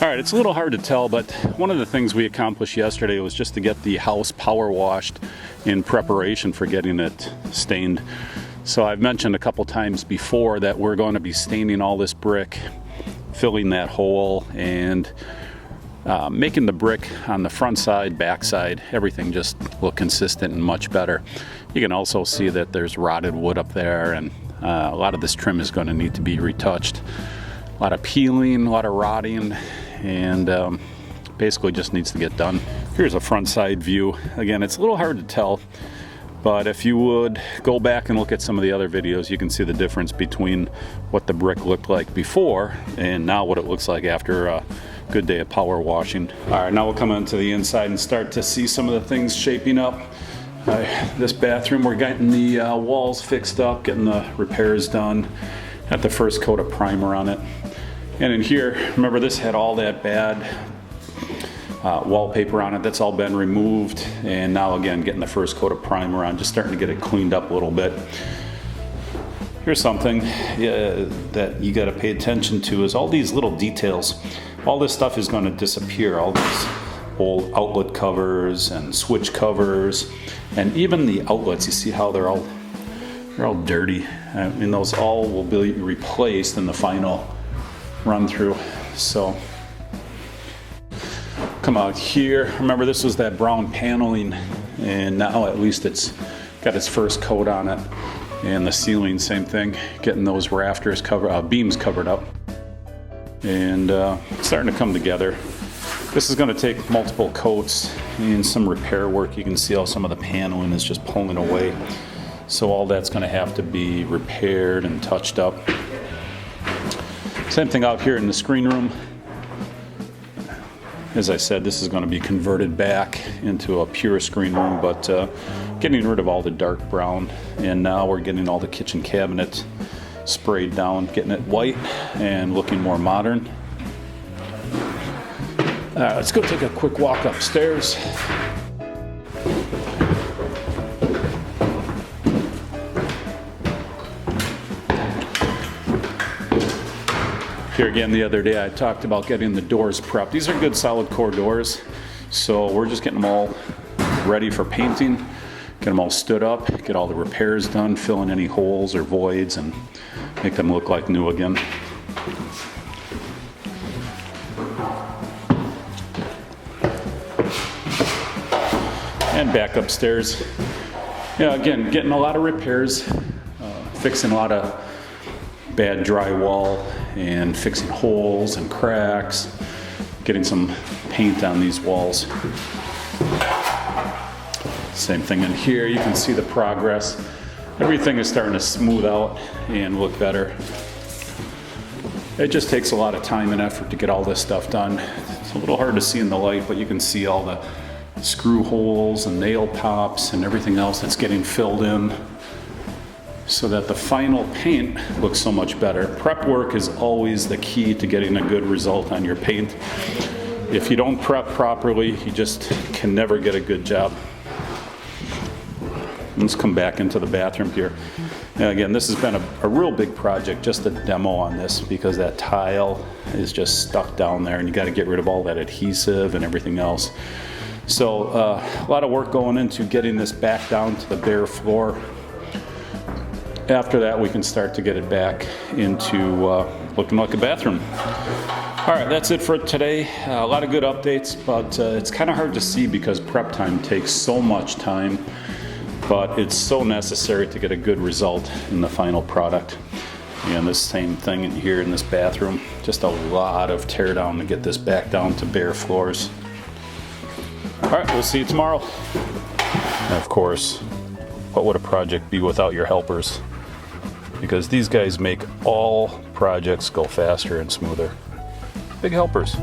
All right, it's a little hard to tell, but one of the things we accomplished yesterday was just to get the house power washed in preparation for getting it stained. So I've mentioned a couple times before that we're going to be staining all this brick, filling that hole, and making the brick on the front side, back side, everything just look consistent and much better. You can also see that there's rotted wood up there, and a lot of this trim is going to need to be retouched. A lot of peeling, a lot of rotting, and basically just needs to get done. Here's a front side view. Again, it's a little hard to tell, but if you would go back and look at some of the other videos, you can see the difference between what the brick looked like before and now what it looks like after a good day of power washing. All right, now we'll come into the inside and start to see some of the things shaping up. This bathroom, we're getting the walls fixed up, getting the repairs done. Got the first coat of primer on it. And in here, remember this had all that bad wallpaper on it. That's all been removed, and now again getting the first coat of primer on, just starting to get it cleaned up a little bit. Here's something that you got to pay attention to is all these little details. All this stuff is going to disappear. All these old outlet covers and switch covers, and even the outlets. You see how they're all dirty. I mean, those all will be replaced in the final run through. So come out here. Remember, this was that brown paneling, and now at least it's got its first coat on it. And the ceiling, same thing, getting those rafters beams covered up, and starting to come together. This is going to take multiple coats and some repair work. You can see how some of the paneling is just pulling away, so all that's going to have to be repaired and touched up. Same thing out here in the screen room. As I said, this is going to be converted back into a pure screen room, but getting rid of all the dark brown, and now we're getting all the kitchen cabinet sprayed down, getting it white and looking more modern. Let's go take a quick walk upstairs. Here again, the other day I talked about getting the doors prepped. These are good solid core doors, so we're just getting them all ready for painting, get them all stood up, get all the repairs done, fill in any holes or voids, and make them look like new again. And back upstairs. Yeah, again, getting a lot of repairs, fixing a lot of bad drywall and fixing holes and cracks, getting some paint on these walls. Same thing in here. You can see the progress. Everything is starting to smooth out and look better. It just takes a lot of time and effort to get all this stuff done. It's a little hard to see in the light, but you can see all the screw holes and nail pops and everything else that's getting filled in, so that the final paint looks so much better. Prep work is always the key to getting a good result on your paint. If you don't prep properly, you just can never get a good job. Let's come back into the bathroom here. And again, this has been a real big project, just a demo on this, because that tile is just stuck down there and you got to get rid of all that adhesive and everything else. So a lot of work going into getting this back down to the bare floor. After that, we can start to get it back into looking like a bathroom. All right, that's it for today. A lot of good updates, but it's kind of hard to see because prep time takes so much time, but it's so necessary to get a good result in the final product. And this same thing in here in this bathroom, just a lot of tear down to get this back down to bare floors. All right, we'll see you tomorrow. And of course, what would a project be without your helpers? Because these guys make all projects go faster and smoother. Big helpers.